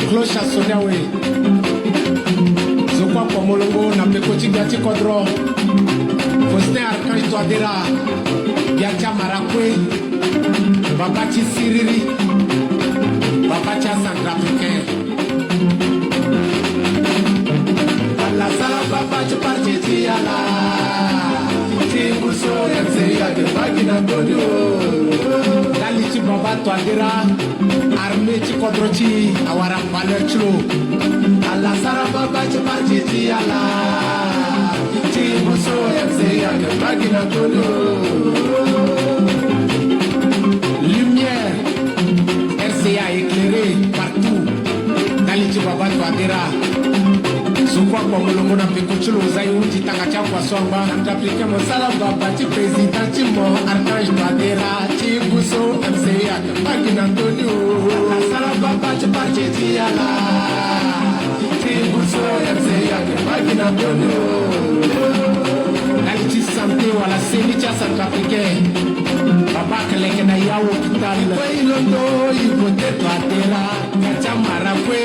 Cloche à Sonia, oui. Zokwa Pomolongo, Napekoti Gati Kodro, Faustin Archange Touadéra, Yacha Marakwe, Babachi Siriri, Babacha Centrafricain. Allah Salam Babachi Partiti Allah, Timuso Yamseya de Bagina Godio, Dalichi Baba Touadéra, Armée Kodrochi, Awara Palechlo, Allah Salam Babachi Partiti Allah, Timuso Yamseya de Bagina Godio. Lumière, RCA éclairée partout, Dalichi Baba Touadéra. Sokwa kwa mulungu na pekuchulo uzayuti takacha kwa swamba Nantapike mosala babati presidenti mo Archange Touadéra Chibuso MCA Bagina Antonio Sala babati parcheti ala Chibuso MCA Bagina Antonio Naliti santé wala senicha Centrafricain Baba keleke na yawo kitale Kwe ilondo ibote Touadéra Kacha marakwe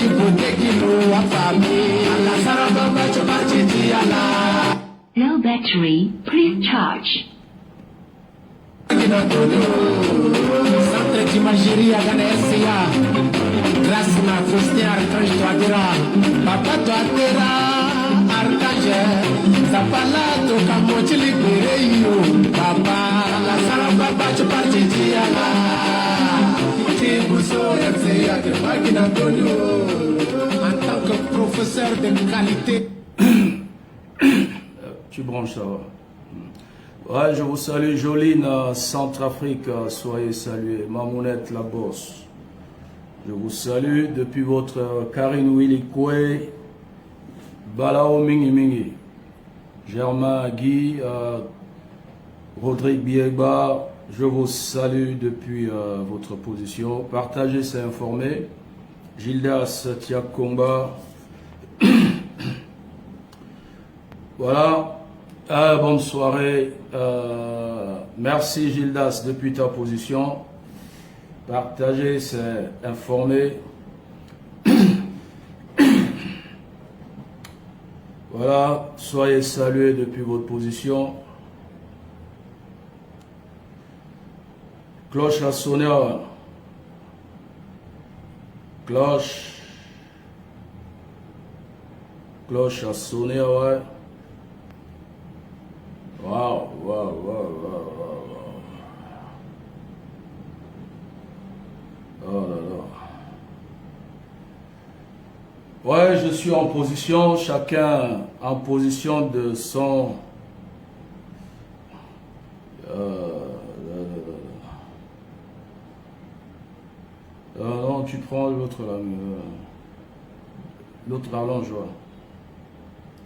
ibote kilo wafami Low battery, please charge. Centre d'imagerie à Ghana SCA grâce à Faustin Archange Touadéra Papa Touadéra Archange Zapala Toka Mochi libéré yo Papa La Sara Papa tu parti Tiala Tibuso MCA de Bagina Antonio en tant que professeur de qualité. Tu branches ça va. Ouais, je vous salue, Joline, Centrafrique, soyez salués. Mamounette, la bosse. Je vous salue depuis votre Karine Willy Koué, Balao Mingi Mingi, Germain Guy, Rodrigue Biegba. Je vous salue depuis votre position. Partagez, c'est informé. Gildas Tiakomba. Voilà. Bonne soirée. Merci Gildas depuis ta position. Partagez, c'est informé. Voilà. Soyez salués depuis votre position. Cloche à sonner. Cloche. Cloche à sonner, ouais. Waouh, waouh, waouh, waouh, waouh. Oh là là. Ouais, je suis en position, chacun en position de son... non, tu prends l'autre là. L'autre rallonge, ouais.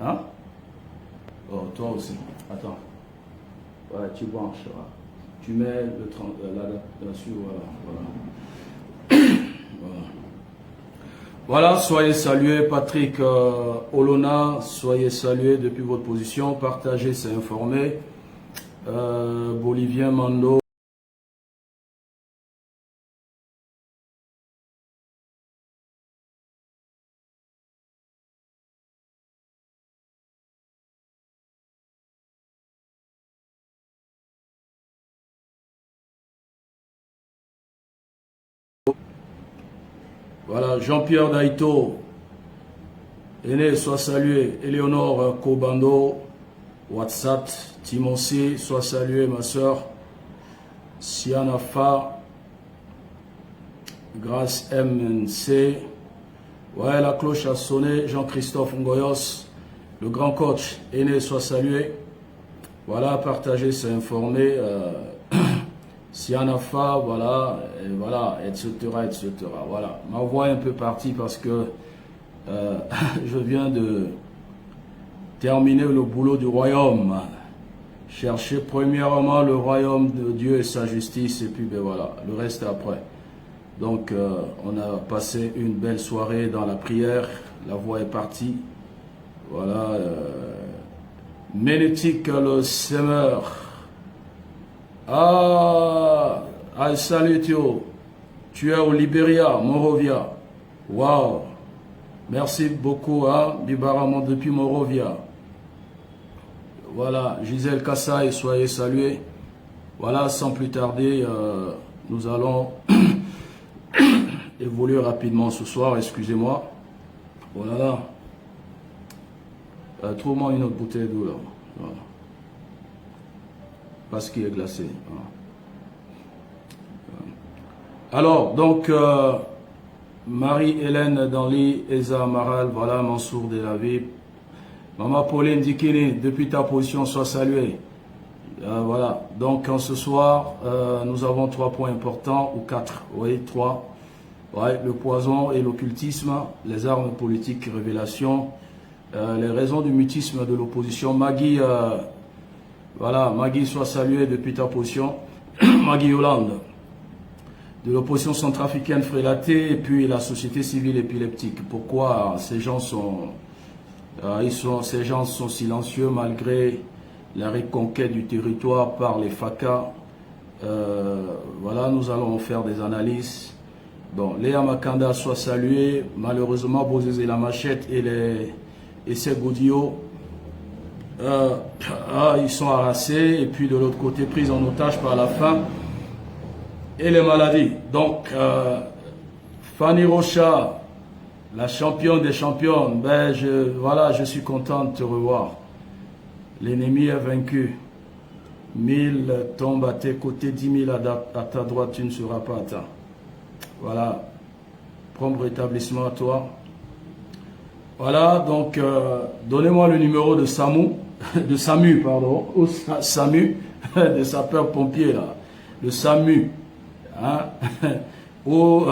Hein? Oh, toi aussi. Attends. Ouais, tu branches. Ouais. Tu mets le là-dessus, voilà. Voilà. Voilà, soyez salués. Patrick Olona, soyez salués depuis votre position. Partagez, c'est informé. Bolivien Mando. Voilà, Jean-Pierre Daito, Aîné, sois salué. Éléonore Kobando, WhatsApp, Timossi, sois salué, ma soeur. Siana Fa, Grâce MNC. Ouais, la cloche a sonné. Jean-Christophe Ngoyos, le grand coach. Aîné, sois salué. Voilà, partagez, c'est informé. Sianafa, voilà, et voilà, etc., etc. Voilà, ma voix est un peu partie parce que je viens terminer le boulot du royaume. Chercher premièrement le royaume de Dieu et sa justice, et puis ben voilà, le reste après. Donc on a passé une belle soirée dans la prière, la voix est partie. Voilà, Ménétique le semeur. Ah, salut Théo, tu es au Libéria, Monrovia. Waouh, merci beaucoup, hein, Bibaramon depuis Monrovia. Voilà, Gisèle Kassai, soyez salués. Voilà, sans plus tarder, nous allons évoluer rapidement ce soir, excusez-moi. Voilà. Trouve-moi une autre bouteille d'eau là. Voilà. Parce qu'il est glacé. Voilà. Alors, donc, Marie-Hélène Danli, Eza Amaral, voilà, Mansour Delavi. Maman Pauline Dikini, depuis ta position, sois saluée. Voilà, donc ce soir, nous avons 3 points importants, ou 4, oui, 3. Ouais, le poison et l'occultisme, les armes politiques, révélations, les raisons du mutisme de l'opposition. Maggie, voilà, Maggie, sois saluée depuis ta position. Maggie Hollande, de l'opposition centrafricaine Frélaté, et puis la société civile épileptique. Pourquoi ces gens sont... ces gens sont silencieux malgré la reconquête du territoire par les FACA. Voilà, nous allons faire des analyses. Bon, Léa Makanda soit saluée. Malheureusement, Bozé la Machette et ses Goudio, ils sont harassés. Et puis de l'autre côté, pris en otage par la faim et les maladies. Donc, Fanny Rocha, la championne des championnes, ben voilà, je suis content de te revoir. L'ennemi est vaincu. 1000 tombent à tes côtés, 10 000 à ta droite, tu ne seras pas atteint. Voilà. Prompt rétablissement à toi. Voilà, donc, donnez-moi le numéro de SAMU, pardon, ou SAMU, de sapeur-pompier, là. Le SAMU. Hein? Ou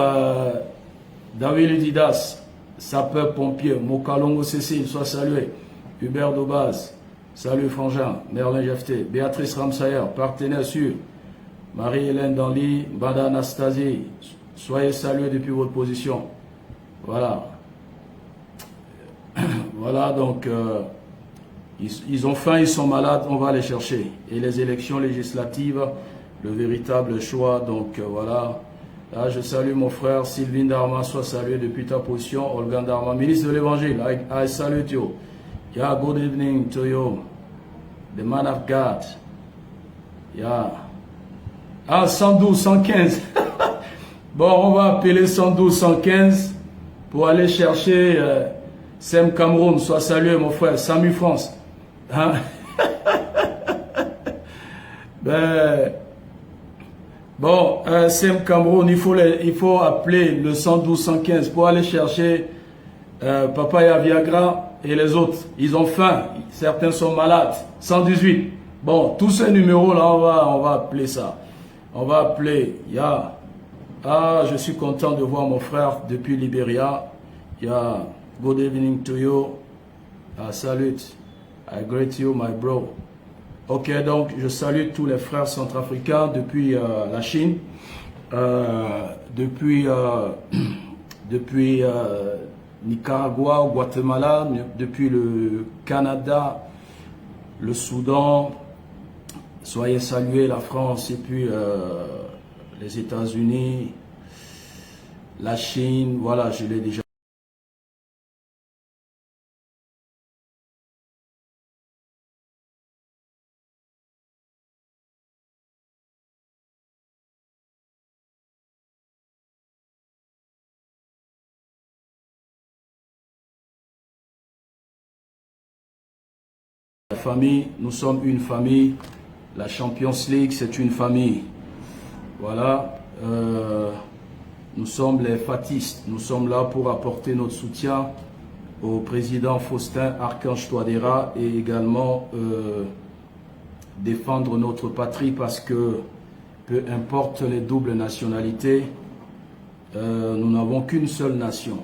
David Didas, sapeur-pompier, Mokalongo Cécile, soit salué. Hubert Dobaz, salut Frangin, Merlin Jefté, Béatrice Ramsayer, partenaire sûr. Marie-Hélène Danli, Bada Anastasie, soyez salués depuis votre position. Voilà. Voilà, donc, ils ont faim, ils sont malades, on va les chercher. Et les élections législatives, le véritable choix, donc voilà. Là, je salue mon frère Sylvain Darma, soit salué depuis ta position. Olga Darma, ministre de l'Évangile, I salute you. Yeah, good evening to you, the man of God. Yeah. Ah, 112, 115. Bon, on va appeler 112, 115 pour aller chercher Sem Cameroun, soit salué mon frère, Samu France. Hein? Ben, bon, Sem Cameroun, il faut appeler le 112, 115 pour aller chercher Papaya Viagra et les autres. Ils ont faim, certains sont malades. 118. Bon, tous ces numéros-là, on va appeler ça. On va appeler, ah, je suis content de voir mon frère depuis Libéria. Good evening to you. Salute. I greet you, my bro. Ok, donc je salue tous les frères centrafricains depuis la Chine, depuis Nicaragua, Guatemala, depuis le Canada, le Soudan. Soyez salués, la France, et puis les États-Unis, la Chine, voilà, je l'ai déjà. La famille, nous sommes une famille. La Champions League, c'est une famille. Voilà. Nous sommes les fatistes. Nous sommes là pour apporter notre soutien au président Faustin Archange Touadéra et également défendre notre patrie parce que peu importe les doubles nationalités, nous n'avons qu'une seule nation.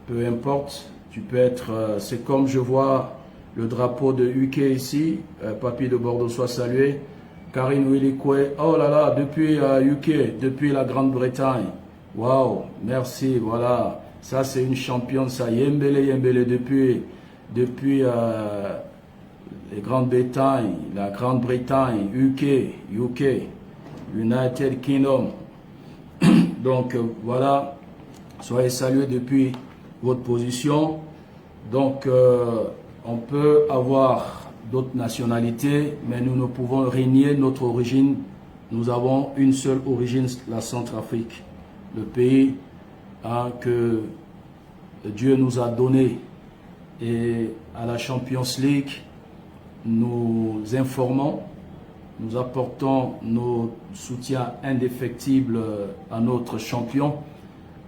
Peu importe, tu peux être... c'est comme je vois le drapeau de UK ici. Papy de Bordeaux soit salué. Karine Willikwe, oh là là, depuis UK, depuis la Grande-Bretagne. Waouh, merci, voilà. Ça, c'est une championne, ça. Yembele, depuis les Grandes-Bretagne, la Grande-Bretagne, UK, United Kingdom. Donc, voilà. Soyez salués depuis votre position. Donc, on peut avoir d'autres nationalités, mais nous ne pouvons renier notre origine. Nous avons une seule origine, la Centrafrique, le pays que Dieu nous a donné. Et à la Champions League, nous informons, nous apportons nos soutiens indéfectibles à notre champion,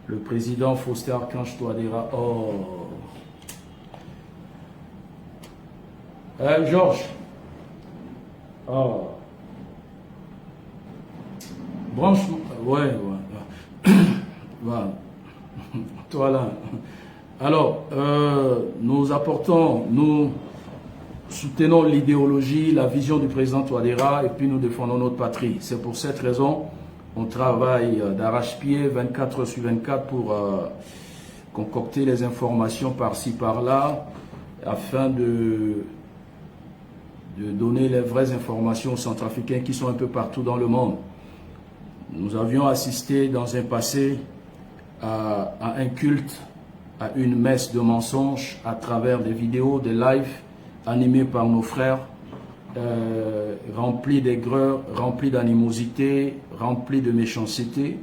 le président Faustin Archange Touadéra. Oh. Georges. Oh. Branchement. Ouais. Voilà. Toi là. Alors, nous apportons, nous soutenons l'idéologie, la vision du président Touadéra et puis nous défendons notre patrie. C'est pour cette raison on travaille d'arrache-pied 24 heures sur 24 pour concocter les informations par-ci par-là afin de donner les vraies informations aux Centrafricains qui sont un peu partout dans le monde. Nous avions assisté dans un passé à un culte, à une messe de mensonges à travers des vidéos, des lives animés par nos frères, remplis d'aigreur, remplis d'animosité, remplis de méchanceté.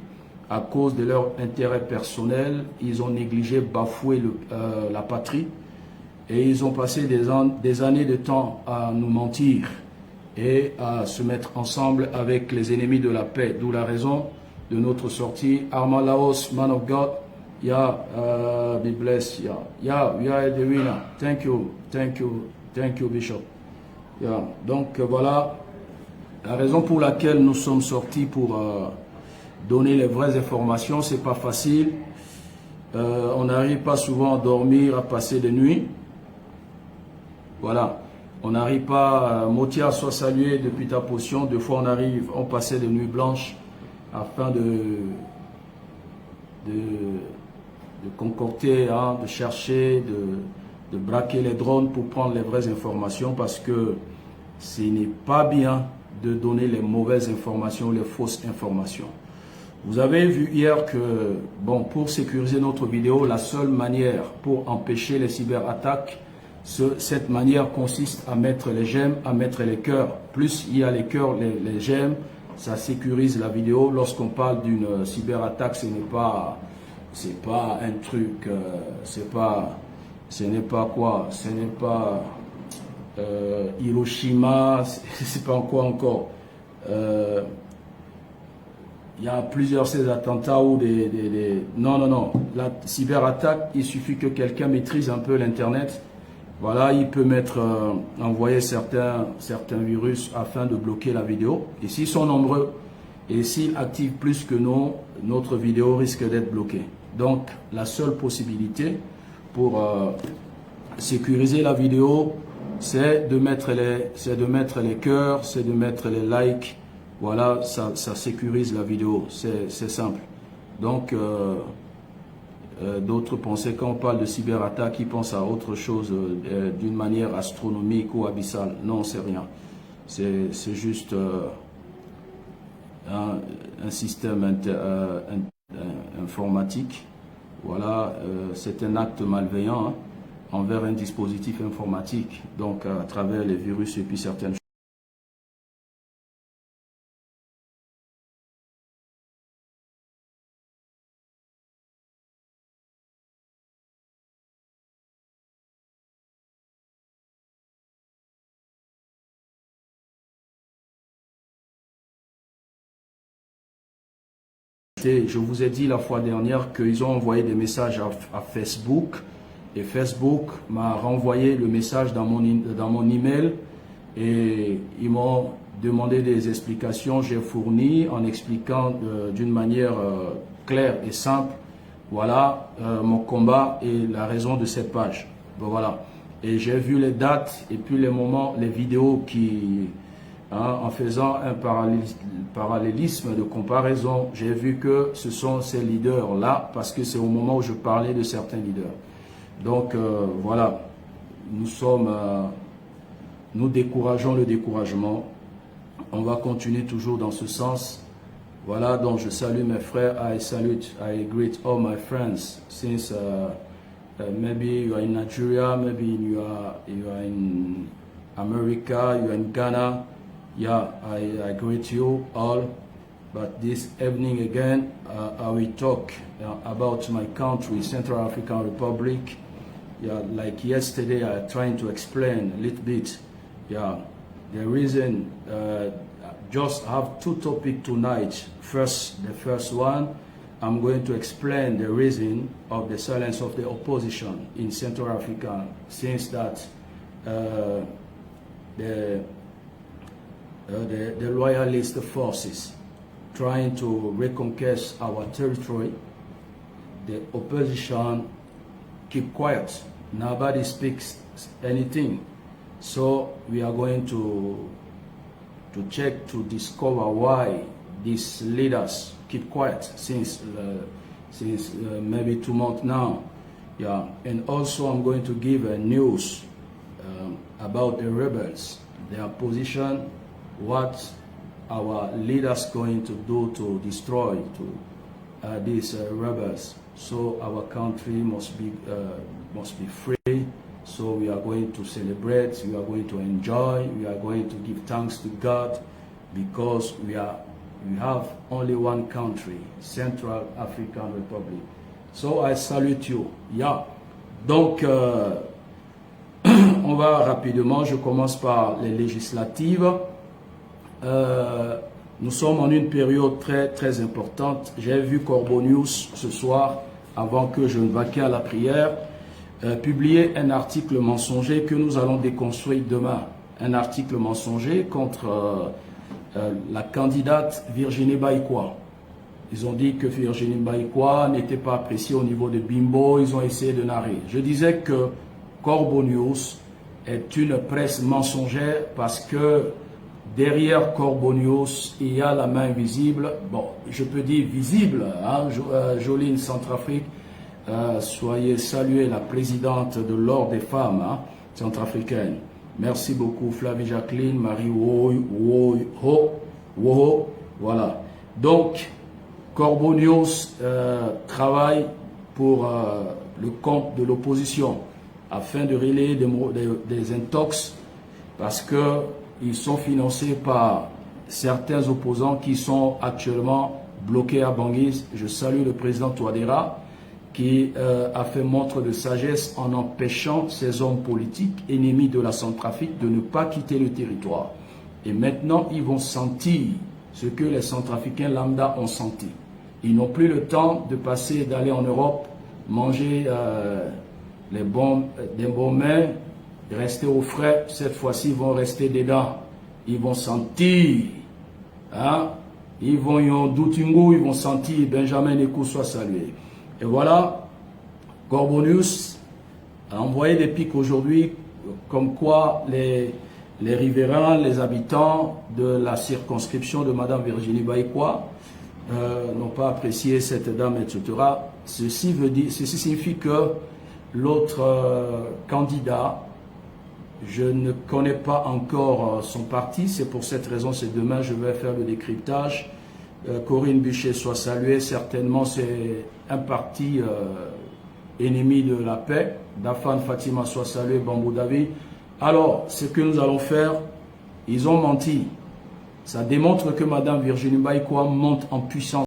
À cause de leur intérêt personnel, ils ont négligé, bafoué la patrie et ils ont passé des années de temps à nous mentir et à se mettre ensemble avec les ennemis de la paix. D'où la raison de notre sortie. Armand Laos, man of God, be blessed, we are the winner. Thank you, Bishop. Donc voilà la raison pour laquelle nous sommes sortis pour donner les vraies informations. C'est pas facile. On n'arrive pas souvent à dormir, à passer des nuits. Voilà. On n'arrive pas, Motia soit salué depuis ta position. Deux fois on passait des nuits blanches afin de concocter, de chercher, de braquer les drones pour prendre les vraies informations, parce que ce n'est pas bien de donner les mauvaises informations, les fausses informations. Vous avez vu hier que, bon, pour sécuriser notre vidéo, la seule manière pour empêcher les cyberattaques, cette manière consiste à mettre les j'aime, à mettre les cœurs. Plus il y a les cœurs, les j'aime, ça sécurise la vidéo. Lorsqu'on parle d'une cyberattaque, ce n'est pas un truc, ce n'est pas Hiroshima, c'est pas quoi encore. Il y a plusieurs ces attentats ou non. La cyberattaque, il suffit que quelqu'un maîtrise un peu l'internet. Voilà, il peut envoyer certains virus afin de bloquer la vidéo. Et s'ils sont nombreux et s'ils activent plus que nous, notre vidéo risque d'être bloquée. Donc, la seule possibilité pour sécuriser la vidéo, c'est de mettre les cœurs, c'est de mettre les likes. Voilà, ça sécurise la vidéo. C'est simple. Donc, d'autres pensaient, quand on parle de cyberattaque, ils pensent à autre chose d'une manière astronomique ou abyssale. Non, c'est rien. C'est juste un système informatique. Voilà, c'est un acte malveillant envers un dispositif informatique, donc à travers les virus et puis certaines choses. Je vous ai dit la fois dernière qu'ils ont envoyé des messages à Facebook et Facebook m'a renvoyé le message dans mon email et ils m'ont demandé des explications. J'ai fourni en expliquant d'une manière claire et simple, voilà mon combat et la raison de cette page. Bon, voilà. Et j'ai vu les dates et puis les moments, les vidéos qui, en faisant un parallélisme de comparaison, j'ai vu que ce sont ces leaders-là, parce que c'est au moment où je parlais de certains leaders. Donc voilà, nous décourageons le découragement. On va continuer toujours dans ce sens. Voilà, donc je salue mes frères. I greet all my friends since maybe you are in Nigeria, maybe you are in America, you are in Ghana. Yeah, I greet you all. But this evening again, I will talk about my country, Central African Republic. Yeah, like yesterday, I trying to explain a little bit. Yeah, the reason. Just have two topics tonight. The first one, I'm going to explain the reason of the silence of the opposition in Central Africa, since that the loyalist forces trying to reconquest our territory, the opposition keep quiet. Nobody speaks anything. So we are going to check to discover why these leaders keep quiet since maybe 2 months now. Yeah, and also I'm going to give a news about the rebels, their position, what our leaders going to do to destroy these rebels. So our country must be free. So we are going to celebrate, we are going to enjoy, we are going to give thanks to God, because we have only one country, Central African Republic. So I salute you. Yeah. Donc, on va rapidement, je commence par les législatives. Nous sommes en une période très très importante. J'ai vu Corbo News ce soir, avant que je ne vaquais à la prière, publier un article mensonger que nous allons déconstruire demain. Un article mensonger contre la candidate Virginie Baïkoa. Ils ont dit que Virginie Baïkoa n'était pas appréciée au niveau de Bimbo, ils ont essayé de narrer. Je disais que Corbo News est une presse mensongère parce que derrière Corbo News, il y a la main visible, bon, je peux dire visible, hein, Joline Centrafrique. Soyez saluée, la présidente de l'Ordre des femmes centrafricaines. Merci beaucoup, Flavie Jacqueline, Marie Woho. Voilà. Donc, Corbo News travaille pour le compte de l'opposition afin de relayer des intox, parce qu'ils sont financés par certains opposants qui sont actuellement bloqués à Bangui. Je salue le président Touadéra, qui a fait montre de sagesse en empêchant ces hommes politiques ennemis de la Centrafrique de ne pas quitter le territoire. Et maintenant, ils vont sentir ce que les Centrafricains lambda ont senti. Ils n'ont plus le temps de passer, d'aller en Europe, manger des bons mets, rester au frais. Cette fois-ci, ils vont rester dedans. Ils vont sentir, hein? Ils vont y en doutingo, ils vont sentir Benjamin Nekou soit salué. Et voilà, Corbo News a envoyé des pics aujourd'hui, comme quoi les riverains, les habitants de la circonscription de Madame Virginie Baïkoa n'ont pas apprécié cette dame, etc. Ceci signifie que l'autre candidat, je ne connais pas encore son parti, c'est pour cette raison, c'est demain, je vais faire le décryptage. Corinne Bichet soit saluée, certainement c'est un parti ennemi de la paix. Dafan Fatima soit saluée, Bambou David. Alors, ce que nous allons faire, ils ont menti. Ça démontre que Madame Virginie Baïkoa monte en puissance.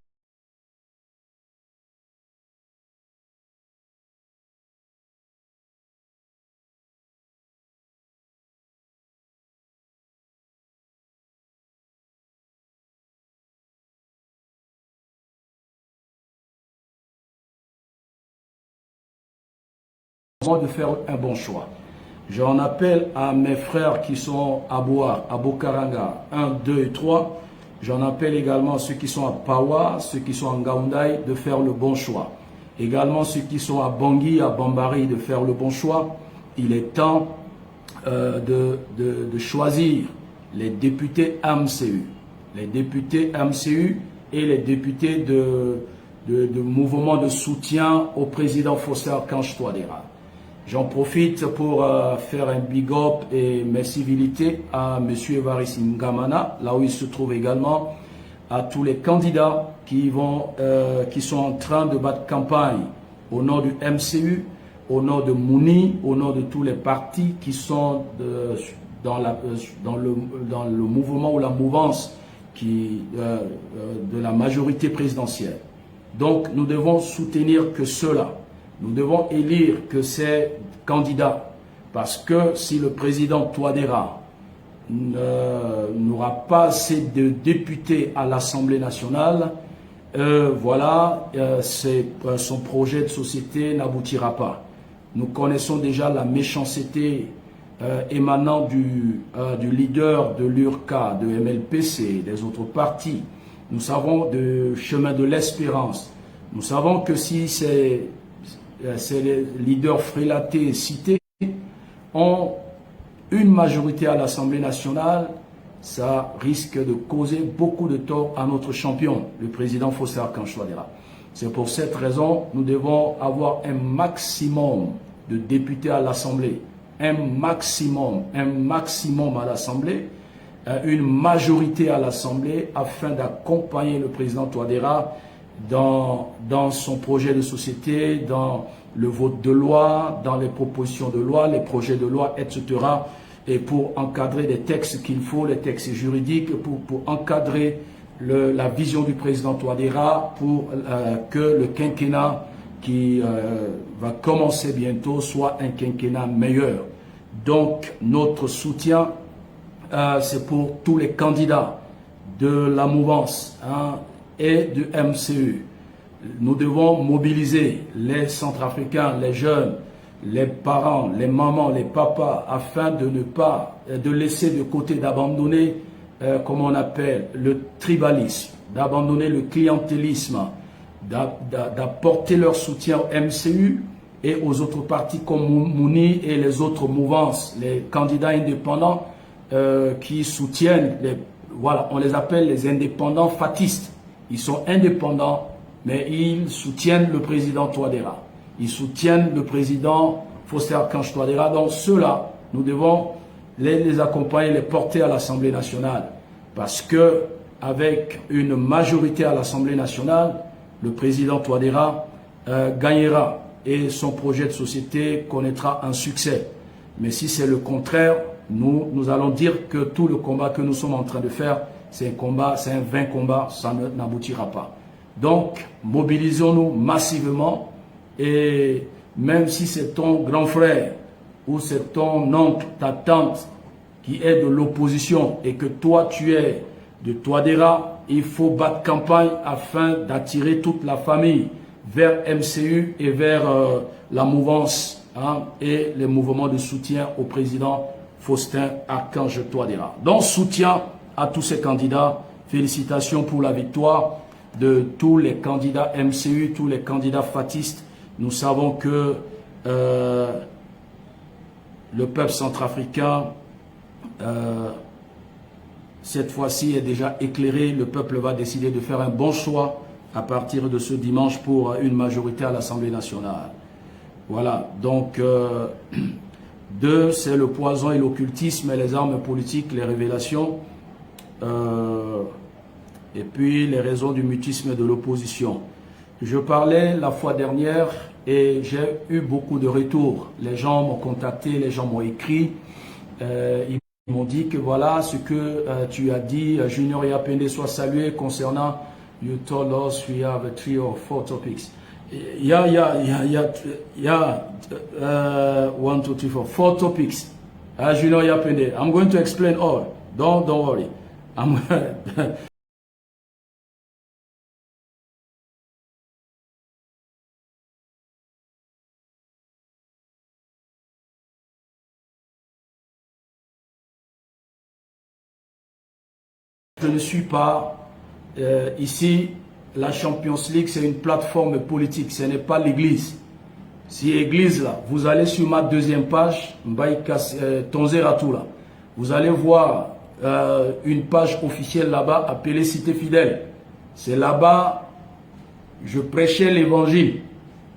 De faire un bon choix. J'en appelle à mes frères qui sont à Boa, à Bokaranga, 1, 2 et 3. J'en appelle également ceux qui sont à Pawa, ceux qui sont à Ngaoundai, de faire le bon choix. Également ceux qui sont à Bangui, à Bambari, de faire le bon choix. il est temps de choisir les députés MCU. Les députés MCU et les députés de mouvement de soutien au président Faustin-Archange Touadéra. J'en profite pour faire un big up et mes civilités à M. Evariste Ngamana, là où il se trouve également, à tous les candidats qui sont en train de battre campagne au nom du MCU, au nom de Mouni, au nom de tous les partis qui sont dans le mouvement ou la mouvance de la majorité présidentielle. Donc nous devons soutenir que ceux-là. Nous devons élire que ces candidats. Parce que si le président Touadéra n'aura pas assez de députés à l'Assemblée nationale, son projet de société n'aboutira pas. Nous connaissons déjà la méchanceté émanant du leader de l'URCA, de MLPC, des autres partis. Nous savons du chemin de l'espérance. Nous savons que si ces leaders frélatés cités ont une majorité à l'Assemblée nationale, ça risque de causer beaucoup de tort à notre champion, le président Faustin-Archange Touadéra. C'est pour cette raison que nous devons avoir un maximum de députés à l'Assemblée, un maximum à l'Assemblée, une majorité à l'Assemblée afin d'accompagner le président Touadéra dans son projet de société, dans le vote de loi, dans les propositions de loi, les projets de loi, etc. Et pour encadrer les textes qu'il faut, les textes juridiques, pour encadrer la vision du président Touadéra, pour que le quinquennat qui va commencer bientôt soit un quinquennat meilleur. Donc notre soutien, c'est pour tous les candidats de la mouvance et du MCU. Nous devons mobiliser les Centrafricains, les jeunes, les parents, les mamans, les papas, afin de ne pas laisser de côté, d'abandonner, comme on appelle, le tribalisme, d'abandonner le clientélisme, d'apporter leur soutien au MCU et aux autres partis comme Mouni et les autres mouvances, les candidats indépendants qui soutiennent, on les appelle les indépendants fatistes. Ils sont indépendants, mais ils soutiennent le président Touadéra. Ils soutiennent le président Faustin-Archange Touadéra. Donc ceux-là, nous devons les accompagner, les porter à l'Assemblée nationale. Parce que avec une majorité à l'Assemblée nationale, le président Touadéra gagnera et son projet de société connaîtra un succès. Mais si c'est le contraire, nous allons dire que tout le combat que nous sommes en train de faire, c'est un combat, c'est un vain combat, ça n'aboutira pas. Donc, mobilisons-nous massivement et même si c'est ton grand frère ou c'est ton oncle, ta tante qui est de l'opposition et que toi tu es de Touadéra, il faut battre campagne afin d'attirer toute la famille vers MCU et vers la mouvance et les mouvements de soutien au président Faustin-Archange Touadéra. Donc, soutien à tous ces candidats. Félicitations pour la victoire de tous les candidats MCU, tous les candidats fatistes. Nous savons que le peuple centrafricain, cette fois-ci, est déjà éclairé. Le peuple va décider de faire un bon choix à partir de ce dimanche pour une majorité à l'Assemblée nationale. Voilà, donc, deux, c'est le poison et l'occultisme et les armes politiques, les révélations. Et puis les raisons du mutisme de l'opposition. Je parlais la fois dernière et j'ai eu beaucoup de retours. Les gens m'ont contacté, les gens m'ont écrit. Ils m'ont dit que voilà ce que tu as dit, Junior Yapende soit salué concernant you told us we have 3 or 4 topics. Yeah, 1, 2, 3, 4. 4 topics. Junior Yapende. I'm going to explain all. Don't worry. Je ne suis pas ici, la Champions League, c'est une plateforme politique, ce n'est pas l'église. si église là, vous allez sur ma deuxième page, Tonzeratou là, vous allez voir une page officielle là-bas appelée Cité Fidèle. C'est là-bas, je prêchais l'évangile.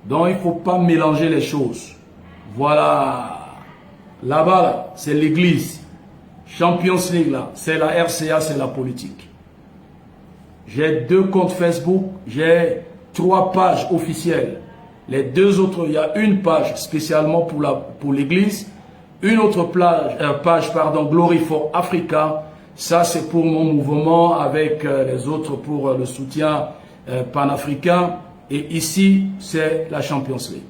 Donc il ne faut pas mélanger les choses. Voilà. Là-bas, là, c'est l'église. Champions League là, c'est la RCA, c'est la politique. J'ai 2 comptes Facebook, j'ai 3 pages officielles. Les 2 autres, il y a une page spécialement pour l'église, une autre page, Glory for Africa. Ça, c'est pour mon mouvement avec les autres pour le soutien panafricain. Et ici, c'est la Champions League.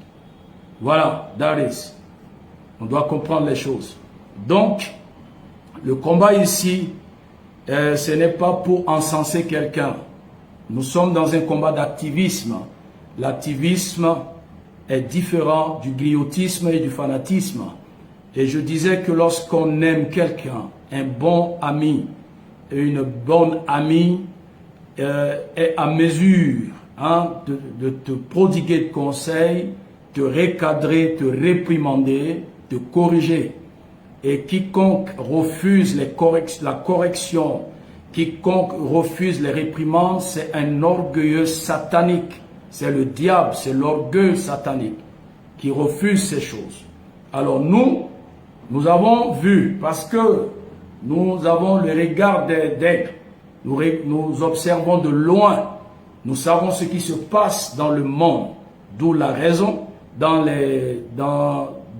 Voilà, that is. On doit comprendre les choses. Donc, le combat ici, ce n'est pas pour encenser quelqu'un. Nous sommes dans un combat d'activisme. L'activisme est différent du griotisme et du fanatisme. Et je disais que lorsqu'on aime quelqu'un, un bon ami, une bonne amie est à mesure de te prodiguer de conseils, te recadrer, te réprimander, te corriger. Et quiconque refuse la correction, quiconque refuse les réprimandes, c'est un orgueilleux satanique. C'est le diable, c'est l'orgueil satanique qui refuse ces choses. Alors nous avons vu, parce que nous avons le regard d'aigle, nous observons de loin, nous savons ce qui se passe dans le monde, d'où la raison, dans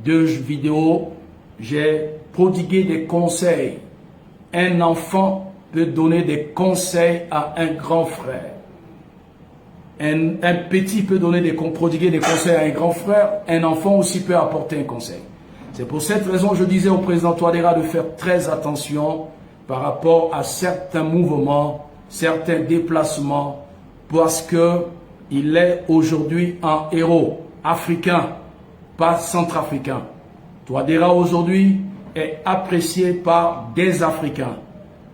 2 vidéos, j'ai prodigué des conseils. Un enfant peut donner des conseils à un grand frère. Un petit peut prodiguer des conseils à un grand frère. Un enfant aussi peut apporter un conseil. C'est pour cette raison que je disais au président Touadéra de faire très attention par rapport à certains mouvements, certains déplacements, parce qu'il est aujourd'hui un héros africain, pas centrafricain. Touadéra aujourd'hui est apprécié par des Africains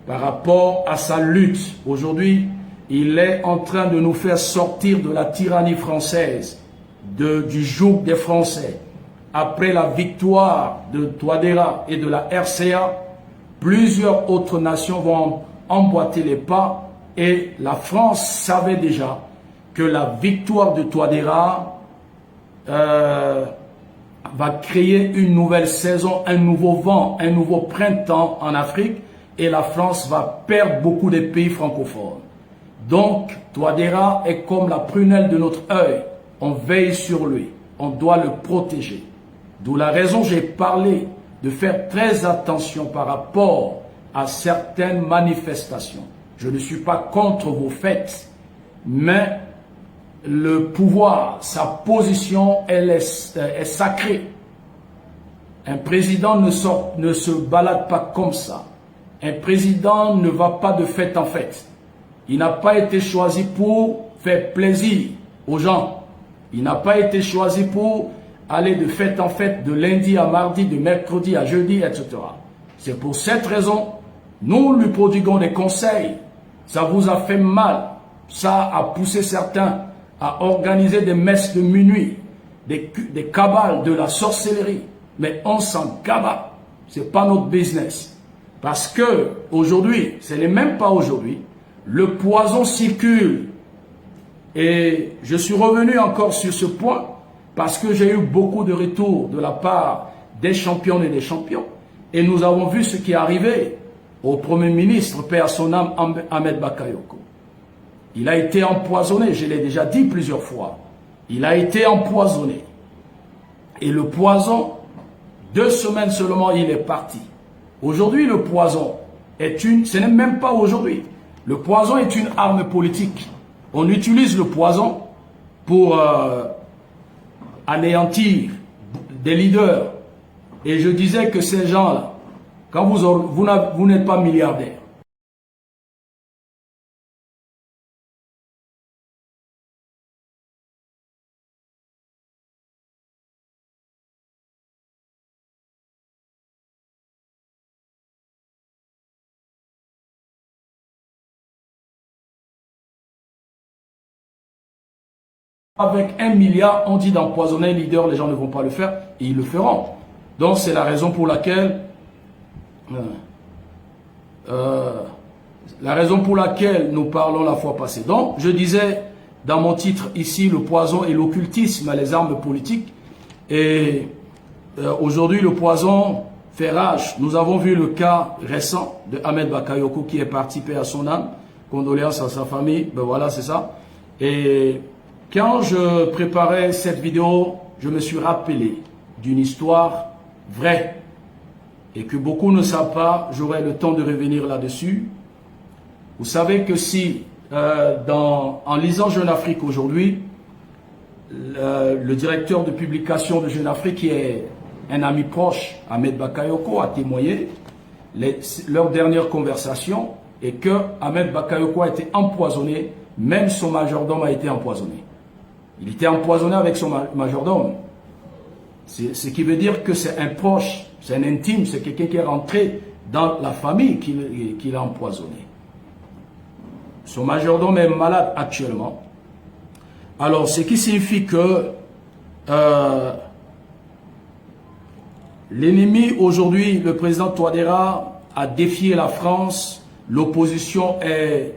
par rapport à sa lutte. Aujourd'hui, il est en train de nous faire sortir de la tyrannie française, du joug des Français. Après la victoire de Touadéra et de la RCA, plusieurs autres nations vont emboîter les pas et la France savait déjà que la victoire de Touadéra va créer une nouvelle saison, un nouveau vent, un nouveau printemps en Afrique et la France va perdre beaucoup de pays francophones. Donc, Touadéra est comme la prunelle de notre œil. On veille sur lui, on doit le protéger. D'où la raison j'ai parlé de faire très attention par rapport à certaines manifestations. Je ne suis pas contre vos fêtes, mais le pouvoir, sa position, elle est sacrée. Un président ne se balade pas comme ça. Un président ne va pas de fête en fête. Il n'a pas été choisi pour faire plaisir aux gens. Il n'a pas été choisi pour aller de fête en fête, de lundi à mardi, de mercredi à jeudi, etc. C'est pour cette raison, nous lui prodiguons des conseils. Ça vous a fait mal. Ça a poussé certains à organiser des messes de minuit, des cabales, de la sorcellerie. Mais on s'en cabale. Ce n'est pas notre business. Parce que aujourd'hui, ce n'est même pas aujourd'hui, le poison circule. Et je suis revenu encore sur ce point parce que j'ai eu beaucoup de retours de la part des championnes et des champions. Et nous avons vu ce qui est arrivé au Premier ministre, paix à son âme, Ahmed Bakayoko. Il a été empoisonné, je l'ai déjà dit plusieurs fois. Il a été empoisonné. Et le poison, 2 semaines seulement, il est parti. Aujourd'hui, le poison ce n'est même pas aujourd'hui. Le poison est une arme politique. On utilise le poison pour anéantir des leaders. Et je disais que ces gens-là, quand vous n'êtes pas milliardaire, avec 1 milliard, on dit d'empoisonner un leader, les gens ne vont pas le faire, et ils le feront. Donc c'est la raison pour laquelle nous parlons la fois passée. Donc je disais dans mon titre ici, le poison et l'occultisme, les armes politiques. Et aujourd'hui le poison fait rage. Nous avons vu le cas récent de Ahmed Bakayoko qui est parti, paix à son âme, condoléances à sa famille, ben voilà c'est ça. Et quand je préparais cette vidéo, je me suis rappelé d'une histoire vraie et que beaucoup ne savent pas, j'aurai le temps de revenir là-dessus. Vous savez que si, en lisant Jeune Afrique aujourd'hui, le directeur de publication de Jeune Afrique, qui est un ami proche, Ahmed Bakayoko, a témoigné leur dernière conversation et que Ahmed Bakayoko a été empoisonné, même son majordome a été empoisonné. Il était empoisonné avec son majordome. Ce qui veut dire que c'est un proche, c'est un intime, c'est quelqu'un qui est rentré dans la famille qui l'a empoisonné. Son majordome est malade actuellement. Alors, ce qui signifie que l'ennemi aujourd'hui, le président Touadéra, a défié la France. L'opposition est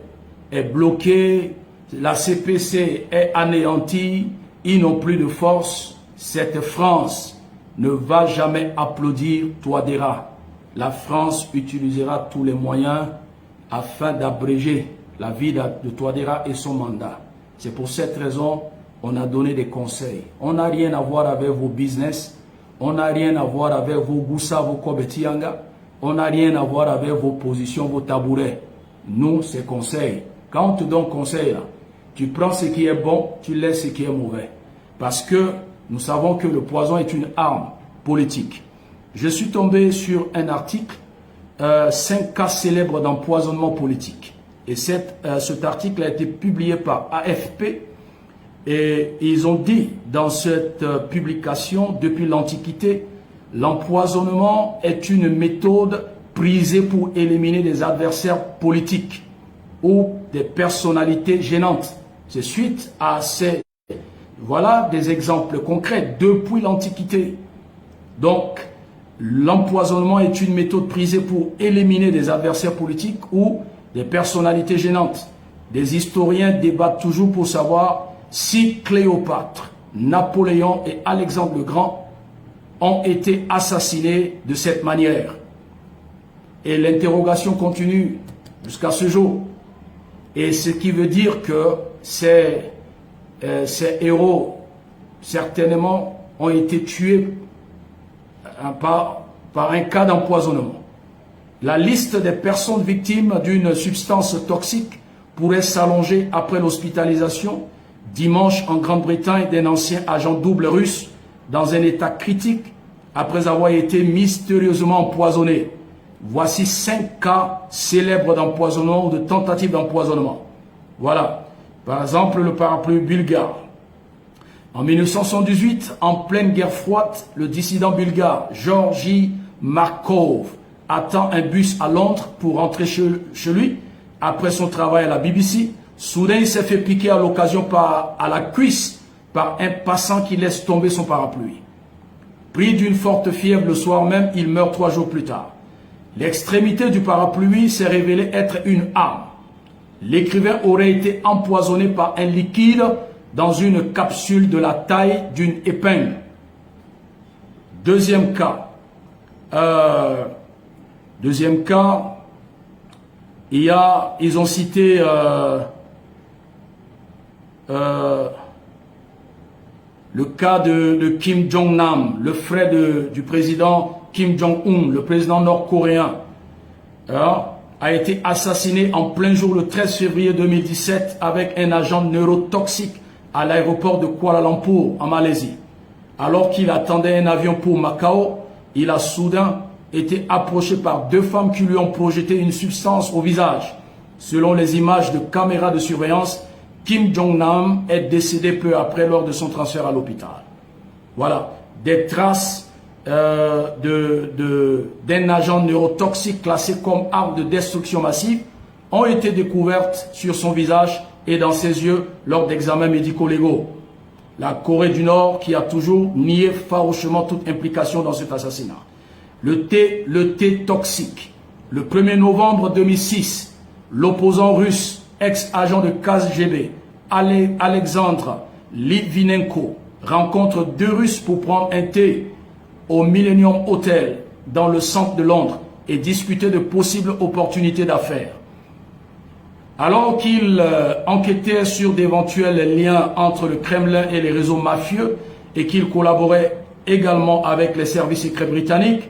bloquée. La CPC est anéantie. Ils n'ont plus de force. Cette France ne va jamais applaudir Touadéra. La France utilisera tous les moyens afin d'abréger la vie de Touadéra et son mandat. C'est pour cette raison qu'on a donné des conseils. On n'a rien à voir avec vos business. On n'a rien à voir avec vos goussa, vos kobetianga. On n'a rien à voir avec vos positions, vos tabourets. Nous, c'est conseil. Quand on te donne conseil, là, tu prends ce qui est bon, tu laisses ce qui est mauvais. Parce que nous savons que le poison est une arme politique. Je suis tombé sur un article, 5 cas célèbres d'empoisonnement politique. Et cet article a été publié par AFP. Et ils ont dit dans cette publication, depuis l'Antiquité, l'empoisonnement est une méthode prisée pour éliminer des adversaires politiques ou des personnalités gênantes. C'est suite à ces... Voilà des exemples concrets depuis l'Antiquité. Donc, l'empoisonnement est une méthode prisée pour éliminer des adversaires politiques ou des personnalités gênantes. Des historiens débattent toujours pour savoir si Cléopâtre, Napoléon et Alexandre le Grand ont été assassinés de cette manière. Et l'interrogation continue jusqu'à ce jour. Et ce qui veut dire que ces héros, certainement, ont été tués par un cas d'empoisonnement. La liste des personnes victimes d'une substance toxique pourrait s'allonger après l'hospitalisation dimanche en Grande-Bretagne d'un ancien agent double russe dans un état critique après avoir été mystérieusement empoisonné. Voici 5 cas célèbres d'empoisonnement ou de tentative d'empoisonnement. Voilà. Par exemple, le parapluie bulgare. En 1978, en pleine guerre froide, le dissident bulgare Georgi Markov attend un bus à Londres pour rentrer chez lui après son travail à la BBC. Soudain, il s'est fait piquer à l'occasion à la cuisse par un passant qui laisse tomber son parapluie. Pris d'une forte fièvre le soir même, il meurt 3 jours plus tard. L'extrémité du parapluie s'est révélée être une arme. L'écrivain aurait été empoisonné par un liquide dans une capsule de la taille d'une épingle. Deuxième cas, ils ont cité le cas de Kim Jong-nam, le frère du président Kim Jong-un, le président nord-coréen, a été assassiné en plein jour le 13 février 2017 avec un agent neurotoxique à l'aéroport de Kuala Lumpur en Malaisie. Alors qu'il attendait un avion pour Macao, il a soudain été approché par 2 femmes qui lui ont projeté une substance au visage. Selon les images de caméras de surveillance, Kim Jong-nam est décédé peu après lors de son transfert à l'hôpital. Voilà, des traces d'un agent neurotoxique classé comme arme de destruction massive ont été découvertes sur son visage et dans ses yeux lors d'examens médico-légaux. la Corée du Nord qui a toujours nié farouchement toute implication dans cet assassinat. Le thé toxique. Le 1er novembre 2006, l'opposant russe, ex-agent de KGB, Alexandre Litvinenko, rencontre 2 Russes pour prendre un thé au Millennium Hotel dans le centre de Londres et discuter de possibles opportunités d'affaires. Alors qu'il enquêtait sur d'éventuels liens entre le Kremlin et les réseaux mafieux et qu'il collaborait également avec les services secrets britanniques,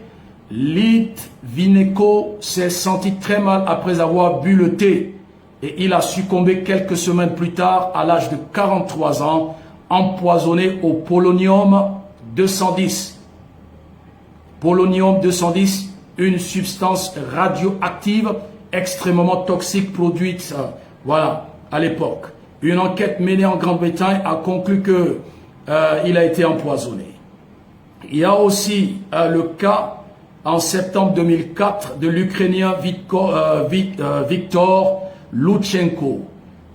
Litvinenko s'est senti très mal après avoir bu le thé et il a succombé quelques semaines plus tard à l'âge de 43 ans, empoisonné au polonium 210. Polonium 210, une substance radioactive extrêmement toxique produite voilà, à l'époque. Une enquête menée en Grande-Bretagne a conclu que il a été empoisonné. Il y a aussi le cas en septembre 2004 de l'Ukrainien Viktor Loutchenko,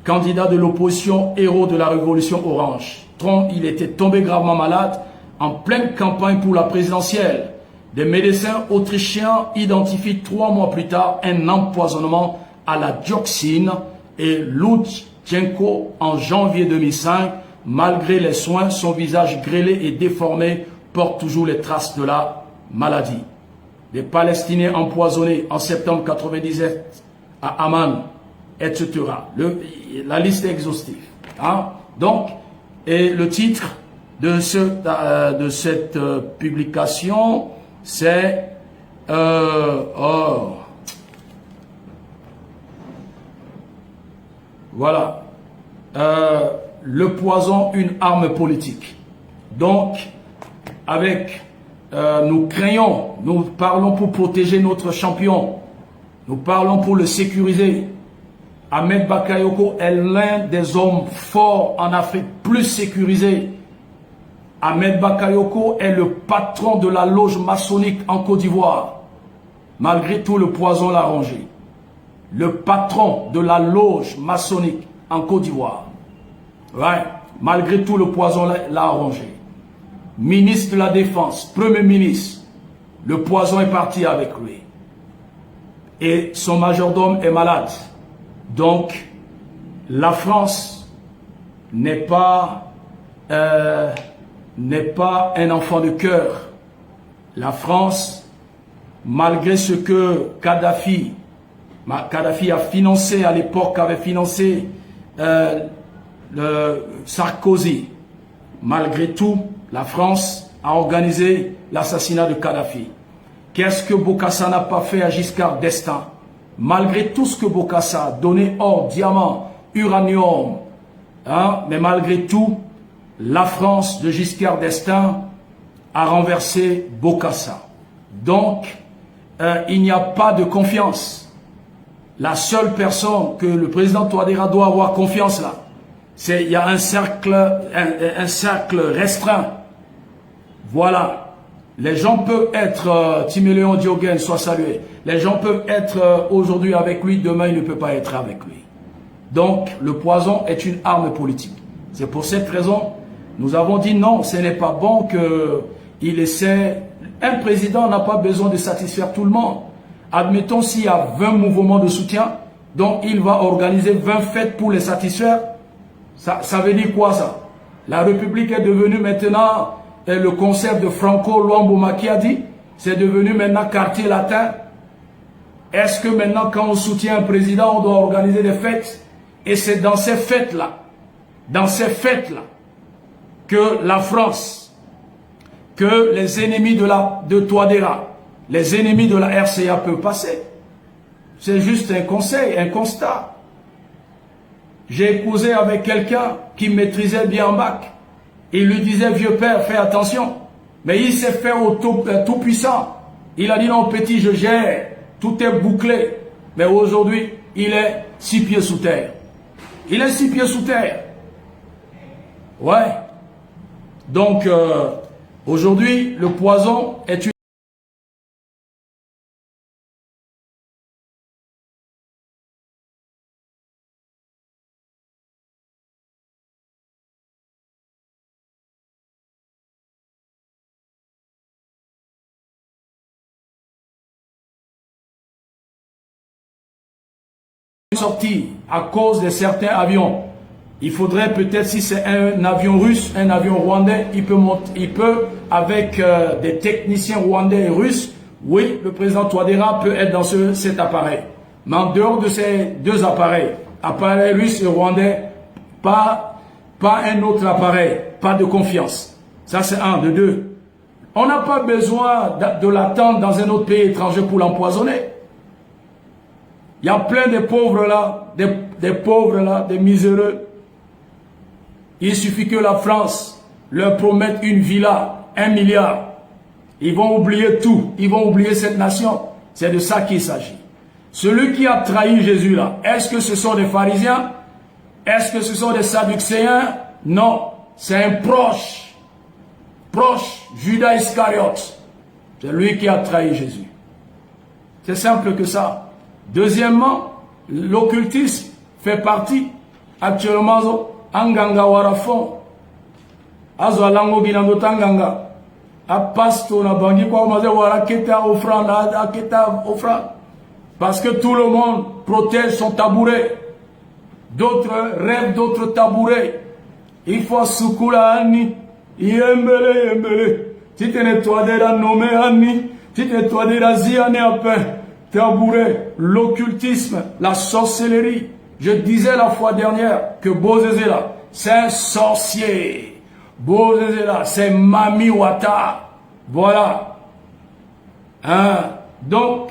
candidat de l'opposition héros de la révolution orange. Il était tombé gravement malade en pleine campagne pour la présidentielle. Des médecins autrichiens identifient 3 mois plus tard un empoisonnement à la dioxine et Loutchenko, en janvier 2005, malgré les soins, son visage grêlé et déformé porte toujours les traces de la maladie. Des Palestiniens empoisonnés en septembre 1997 à Amman, etc. La liste est exhaustive. Hein? Donc, et le titre de cette publication, c'est voilà, le poison, une arme politique. Donc, avec nous craignons, nous parlons pour protéger notre champion, nous parlons pour le sécuriser. Ahmed Bakayoko est l'un des hommes forts en Afrique, plus sécurisés. Ahmed Bakayoko est le patron de la loge maçonnique en Côte d'Ivoire. Malgré tout, le poison l'a rongé. Le patron de la loge maçonnique en Côte d'Ivoire. Ouais, malgré tout, le poison l'a rongé. Ministre de la Défense, Premier ministre, le poison est parti avec lui. Et son majordome est malade. Donc, la France n'est pas un enfant de cœur. La France, malgré ce que Kadhafi a financé à l'époque, avait financé Sarkozy, malgré tout, la France a organisé l'assassinat de Kadhafi. Qu'est-ce que Bokassa n'a pas fait à Giscard d'Estaing? Malgré tout ce que Bokassa a donné, or, diamant, uranium, hein, mais malgré tout, la France de Giscard d'Estaing a renversé Bokassa. Donc, il n'y a pas de confiance. La seule personne que le président Touadéra doit avoir confiance là, c'est il y a un cercle restreint. Voilà. Les gens peuvent être, Timéléon Diogène soit salué, les gens peuvent être aujourd'hui avec lui, demain il ne peut pas être avec lui. Donc le poison est une arme politique. C'est pour cette raison, nous avons dit non, ce n'est pas bon qu'il essaie. Un président n'a pas besoin de satisfaire tout le monde. Admettons s'il y a 20 mouvements de soutien, donc il va organiser 20 fêtes pour les satisfaire. Ça veut dire quoi ça? La République est devenue maintenant le concept de Franco Luambo Macchiadi, c'est devenu maintenant quartier latin. Est-ce que maintenant quand on soutient un président, on doit organiser des fêtes? Et c'est dans ces fêtes-là, que la France, que les ennemis de Touadéra, les ennemis de la RCA peuvent passer. C'est juste un conseil, un constat. J'ai causé avec quelqu'un qui maîtrisait bien en bac. Il lui disait, vieux père, fais attention. Mais il s'est fait au tout puissant. Il a dit, non petit, je gère. Tout est bouclé. Mais aujourd'hui, il est 6 pieds sous terre. Il est 6 pieds sous terre. Ouais. Donc, aujourd'hui, le poison est une sortir à cause de certains avions. Il faudrait peut-être, si c'est un avion russe, un avion rwandais, il peut avec des techniciens rwandais et russes, oui, le président Touadéra peut être dans cet appareil. Mais en dehors de ces deux appareils, appareil russe et rwandais, pas un autre appareil, pas de confiance. Ça c'est un, de deux. On n'a pas besoin de l'attendre dans un autre pays étranger pour l'empoisonner. Il y a plein de pauvres là, des pauvres là, des miséreux. Il suffit que la France leur promette une villa, 1 milliard. Ils vont oublier tout. Ils vont oublier cette nation. C'est de ça qu'il s'agit. Celui qui a trahi Jésus là, est-ce que ce sont des pharisiens? Est-ce que ce sont des sadducéens? Non. C'est un proche. Proche, Judas Iscariote. C'est lui qui a trahi Jésus. C'est simple que ça. Deuxièmement, l'occultisme fait partie actuellement anganga warafon azo alango ginando tanganga a pasto na bangi kwa maze wara keta offrande a keta offrande parce que tout le monde protège son tabouret, d'autres rêvent d'autres tabourets. Il faut sukula ani yembele si tu ne toi dera nommé ani si tu toi dera ziane après tabouret, l'occultisme, la sorcellerie. Je disais la fois dernière que Bozezela, c'est un sorcier. Bozezela, c'est Mami Wata. Voilà. Hein? Donc,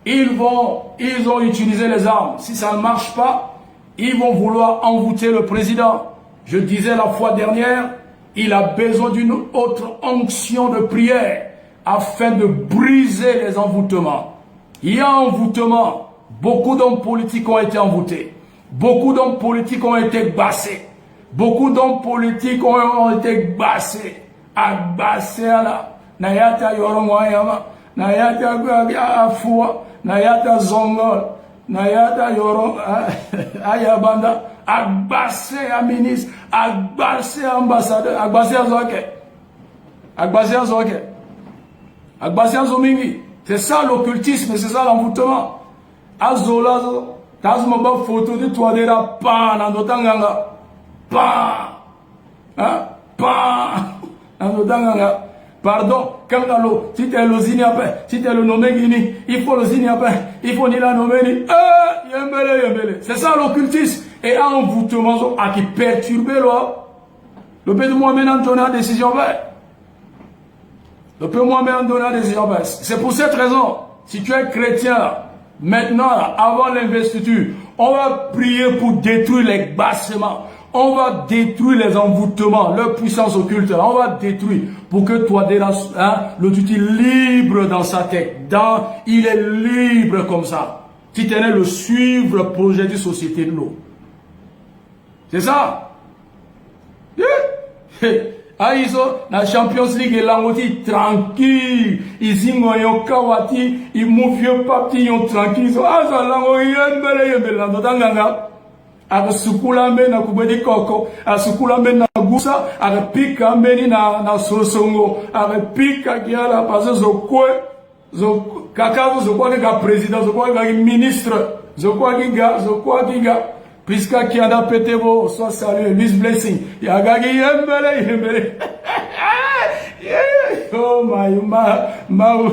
ils ont utilisé les armes. Si ça ne marche pas, ils vont vouloir envoûter le président. Je disais la fois dernière, il a besoin d'une autre onction de prière afin de briser les envoûtements. Il y a envoûtement. Beaucoup d'hommes politiques ont été envoûtés. Beaucoup d'hommes politiques ont été bassés. Beaucoup d'hommes politiques ont été bassés. Abassés à la. Nayata yorongwayama. Nayata afua. Nayata zongol. Nayata yorong ayabanda. Abassés à ministre. Abassés à ambassadeur. Abassés à zoke. Abassés à zoke. Abassés à zomingi. C'est ça l'occultisme, c'est ça l'envoûtement. Azolazo. Tazuma ba photo de toi de la pan andotanganga pan hein pan andotanganga pardon quand lo si tu es le zini après si tu es le nommé Guini il faut le zini après il faut ni la nommer ni yembele c'est ça l'occultisme et envoûtement à qui perturber le peu de moi maintenant donner la décision le peu moi maintenant donner la décision c'est pour cette raison si tu es chrétien maintenant, avant l'investiture, on va prier pour détruire les bassements. On va détruire les envoûtements, leur puissance occulte. On va détruire pour que toi, le tuti libre dans sa tête. Il est libre comme ça. Si tu es le suivre le projet de société de l'eau. C'est ça. Aizo na Champions League langoti tranquille izingo yo kawati imufio papti yo tranquille so aza lango yembele ndotanganga akasukula mbe na kubedi koko asukula mbe na gusa akapika mbe na sosongo akapika kiala paso zo kakazo zo kwa ga president zo kwa ga ministre zo kwa ga puisque qui a pété vos soit salué, Miss Blessing. Yagagi yembele. Oh ma. Non,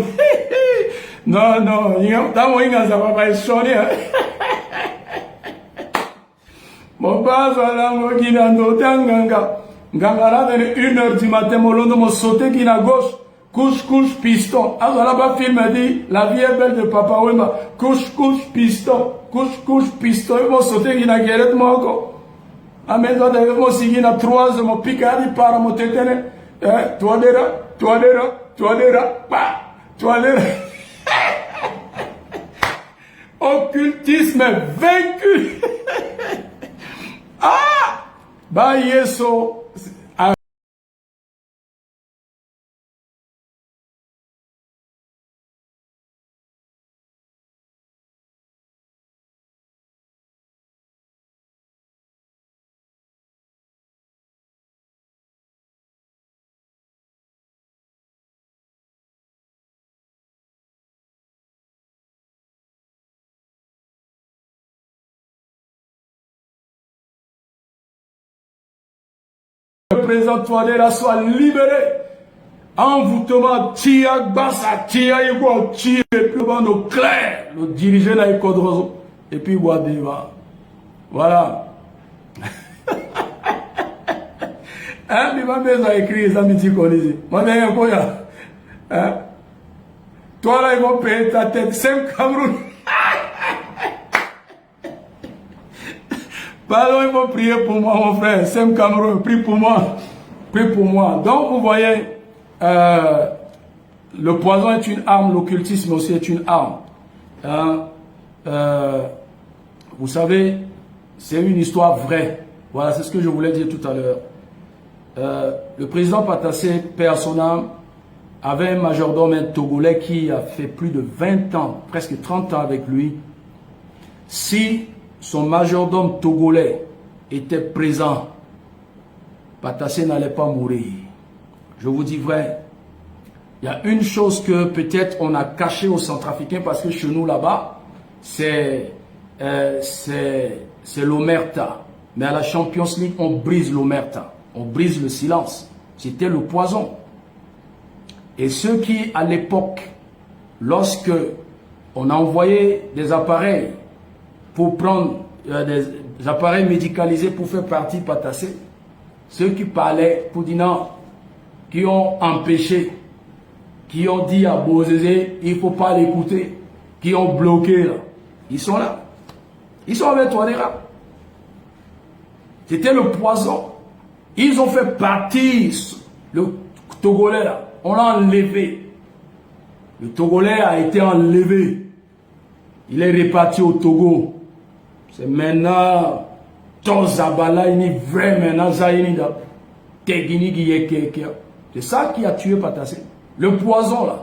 tamo inga za papa ishoni. Mon base ala mo gina ndotanganga. Ngangara de 1h du matin molondo mo sauter qui na gauche. Couche, piston. Alors là-bas, film m'a dit, la vie est belle de Papa Wemba. Couche, piston. Couche, piston. Ils vont sauter, il y a guéret, moi, encore. Amen, toi, d'ailleurs, moi, si il y a 3 heures, mon picard, il part à mon tétane. Toi, Occultisme vaincu. Ah! Bah, yeso. président Touadéra soit libéré. Envoûtement, tia, bassa, tia, igual, tia, et puis on va clair, le diriger la Ekodrozo, et puis Wadeva. Voilà. Hein, les mamans ont écrit les amitiés qu'on dit. Moi, il y a quoi, hein? Toi, là, ils vont payer ta tête, 5 Cameroun. Pardon, ils vont prier pour moi, mon frère. 5 Cameroun, prie pour moi. Prie pour moi. Donc, vous voyez, le poison est une arme, l'occultisme aussi est une arme. Hein? Vous savez, c'est une histoire vraie. Voilà, c'est ce que je voulais dire tout à l'heure. Le président Patassé, paix à son âme, avait un majordome, un Togolais qui a fait plus de 20 ans, presque 30 ans avec lui. Si son majordome togolais était présent, Patassé n'allait pas mourir. Je vous dis vrai. Il y a une chose que peut-être on a cachée aux Centrafricains parce que chez nous là-bas, c'est l'omerta. Mais à la Champions League, on brise l'omerta. On brise le silence. C'était le poison. Et ceux qui, à l'époque, lorsque on a envoyé des appareils pour prendre des appareils médicalisés pour faire partie Patassé, ceux qui parlaient pour dire non, qui ont empêché, qui ont dit à Bozézé, il ne faut pas l'écouter, qui ont bloqué là, ils sont là. Ils sont avec Touadéra. C'était le poison. Ils ont fait partir le Togolais là. On l'a enlevé. Le Togolais a été enlevé. Il est reparti au Togo. C'est maintenant Tozabala, il est vrai maintenant Zaïnida. C'est ça qui a tué Patassé. Le poison là.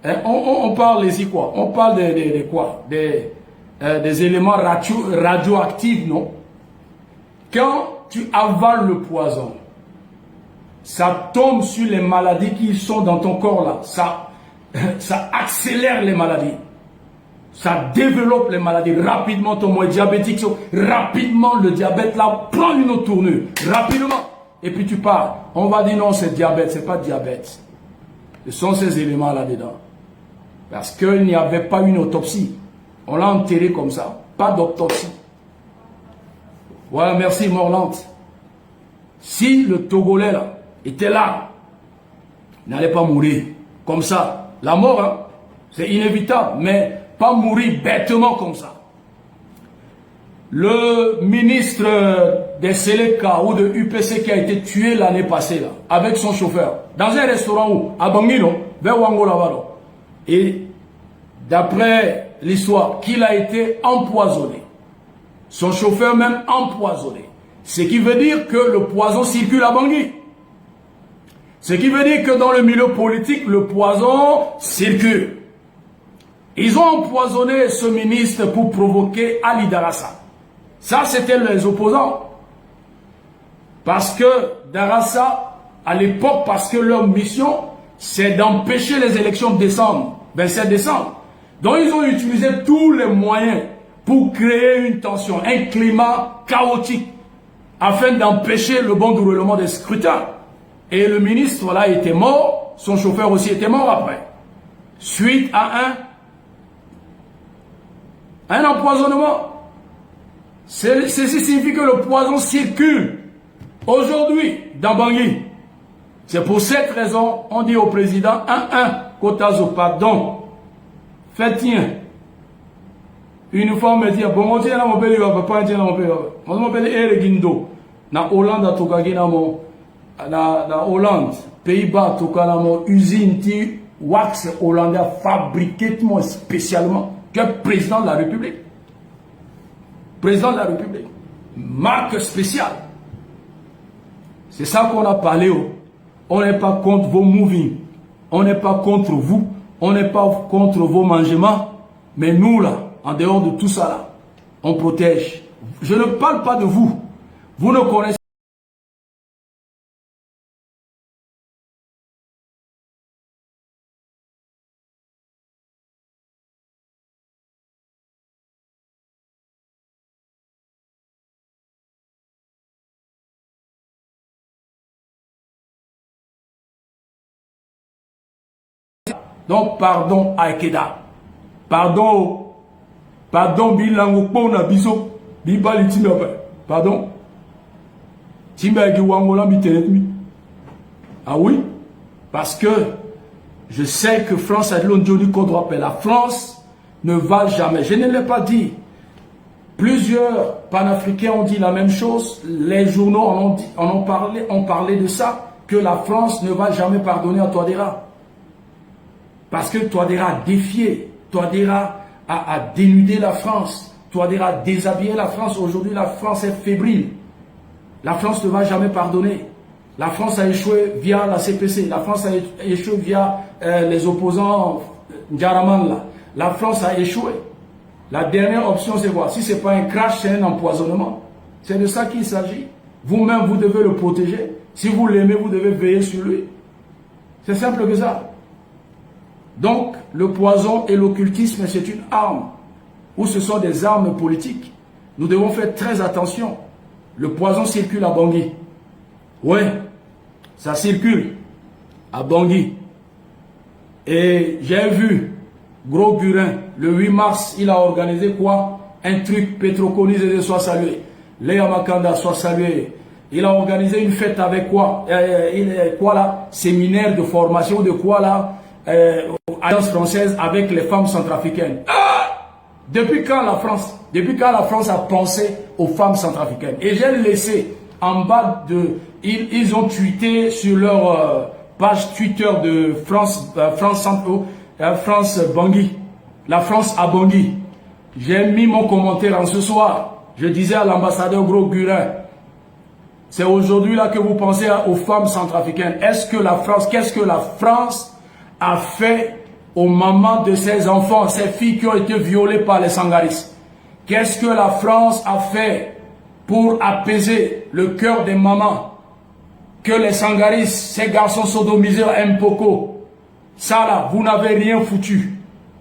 Hein, on parle ici quoi? On parle de quoi? Des éléments radioactifs, non? Quand tu avales le poison, ça tombe sur les maladies qui sont dans ton corps là. Ça accélère les maladies. Ça développe les maladies rapidement. Ton moins diabétique, rapidement le diabète là prend une autre tournure. Rapidement. Et puis tu pars. On va dire non, c'est diabète. C'est pas diabète. Ce sont ces éléments là-dedans. Parce qu'il n'y avait pas une autopsie. On l'a enterré comme ça. Pas d'autopsie. Voilà, merci Morland. Si le Togolais là était là, il n'allait pas mourir comme ça. La mort, hein, c'est inévitable, mais pas mourir bêtement comme ça. Le ministre des Seleka ou de UPC qui a été tué l'année passée là, avec son chauffeur, dans un restaurant où, à Bangui, vers Wangola. Et d'après l'histoire, qu'il a été empoisonné. Son chauffeur même empoisonné. Ce qui veut dire que le poison circule à Bangui. Ce qui veut dire que dans le milieu politique, le poison circule. Ils ont empoisonné ce ministre pour provoquer Ali Darassa. Ça, c'était les opposants. Parce que Darassa, à l'époque, parce que leur mission, c'est d'empêcher les élections de décembre, 27 décembre. Donc, ils ont utilisé tous les moyens pour créer une tension, un climat chaotique, afin d'empêcher le bon déroulement des scrutins. Et le ministre, là, était mort, son chauffeur aussi était mort après. Suite à un empoisonnement. Ceci signifie que le poison circule aujourd'hui dans Bangui. C'est pour cette raison, on dit au président, Kotazo, pardon, faites-y. Une fois, on me dit, bon, on tient dans mon pays, on ne peut pas dire dans mon pays. On m'appelle Eregindo. Na Hollande, à Tokaginamo, na Hollande, Pays-Bas, Tokanamo, usine, wax hollandais fabriqué spécialement, que président de la République. Président de la République. Marque spéciale. C'est ça qu'on a parlé. On n'est pas contre vos movings. On n'est pas contre vous. On n'est pas contre vos mangements. Mais nous, là, en dehors de tout ça, là, on protège. Je ne parle pas de vous. Vous ne connaissez Donc, pardon à Ekeda. Pardon. Pardon, bilango pona biso. Bibali timbe. Pardon. Timbe ki wangola biteletmi. Ah oui? Parce que je sais que France a de l'ondjoli qu'on doit appeler. La France ne va jamais. Je ne l'ai pas dit. Plusieurs panafricains ont dit la même chose. Les journaux ont parlé de ça. Que la France ne va jamais pardonner à Touadéra. Parce que Touadéra a défié. Touadéra a dénudé la France. Touadéra a déshabillé la France. Aujourd'hui, la France est fébrile. La France ne va jamais pardonner. La France a échoué via la CPC. La France a échoué via les opposants Ndjaraman. La France a échoué. La dernière option, c'est quoi? Si ce n'est pas un crash, c'est un empoisonnement. C'est de ça qu'il s'agit. Vous-même, vous devez le protéger. Si vous l'aimez, vous devez veiller sur lui. C'est simple que ça. Donc, le poison et l'occultisme, c'est une arme. Ou ce sont des armes politiques. Nous devons faire très attention. Le poison circule à Bangui. Oui, ça circule à Bangui. Et j'ai vu Gros Gurin, le 8 mars, il a organisé quoi? Un truc Petroconisé soit salué. Léa Makanda soit salué. Il a organisé une fête avec quoi? Quoi là? Séminaire de formation de quoi là? Alliance française avec les femmes centrafricaines. Depuis quand la France a pensé aux femmes centrafricaines? Et j'ai laissé en bas de... Ils ont tweeté sur leur page Twitter de France Bangui. La France à Bangui. J'ai mis mon commentaire en ce soir. Je disais à l'ambassadeur Gros Gurin, c'est aujourd'hui là que vous pensez aux femmes centrafricaines. Qu'est-ce que la France a fait aux mamans de ses enfants, ces filles qui ont été violées par les Sangaris? Qu'est-ce que la France a fait pour apaiser le cœur des mamans? Que les Sangaris, ces garçons sodomisés à Mpoko, ça là, vous n'avez rien foutu.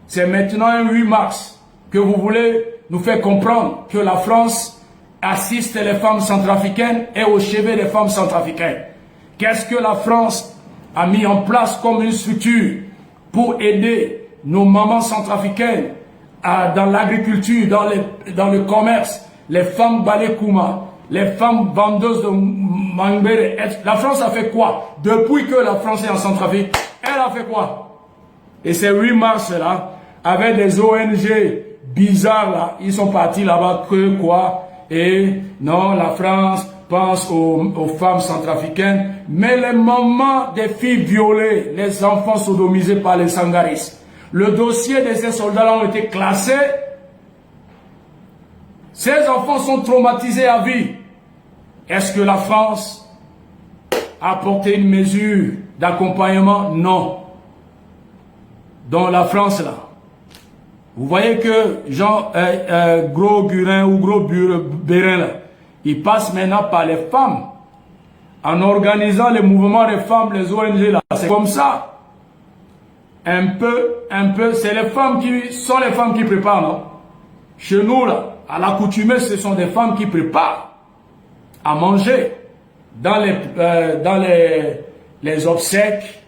C'est maintenant un 8 mars que vous voulez nous faire comprendre que la France assiste les femmes centrafricaines et au chevet des femmes centrafricaines. Qu'est-ce que la France a mis en place comme une structure pour aider nos mamans centrafricaines dans l'agriculture, dans le commerce, les femmes Balekouma, les femmes vendeuses de Mangbere? La France a fait quoi? Depuis que la France est en Centrafrique, elle a fait quoi? Et ces 8 mars là, avec des ONG bizarres là, ils sont partis là-bas que quoi? Et non, la France pense aux femmes centrafricaines, mais les mamans des filles violées, les enfants sodomisés par les Sangaris, le dossier de ces soldats-là ont été classés. Ces enfants sont traumatisés à vie. Est-ce que la France a apporté une mesure d'accompagnement? Non. Dans la France, là, vous voyez que Gros Gurin ou Gros Bérin, là, il passe maintenant par les femmes, en organisant les mouvements des femmes, les ONG, là. C'est comme ça. Un peu, c'est les femmes qui préparent, non? Chez nous, là, à l'accoutumée, ce sont des femmes qui préparent à manger dans les obsèques,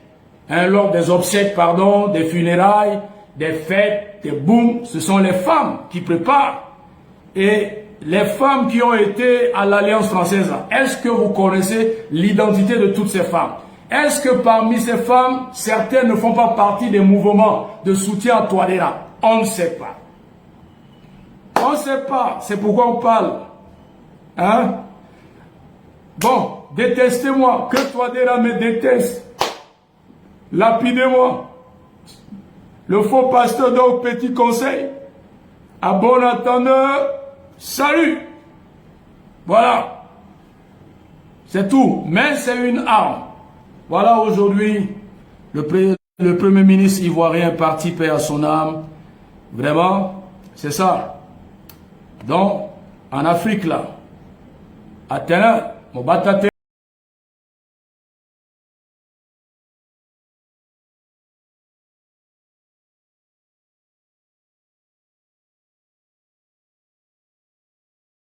hein, lors des obsèques, pardon, des funérailles, des fêtes, des booms, ce sont les femmes qui préparent. Et les femmes qui ont été à l'Alliance française, est-ce que vous connaissez l'identité de toutes ces femmes? Est-ce que parmi ces femmes, certaines ne font pas partie des mouvements de soutien à Touadéra? On ne sait pas. On ne sait pas. C'est pourquoi on parle. Hein? Bon, détestez-moi. Que Touadéra me déteste. Lapidez-moi. Le faux pasteur donc petit conseil. À bon entendeur, salut. Voilà. C'est tout. Mais c'est une arme. Voilà aujourd'hui, le Premier ministre ivoirien parti paix à son âme. Vraiment, c'est ça. Donc, en Afrique là, à Ténin, mon batate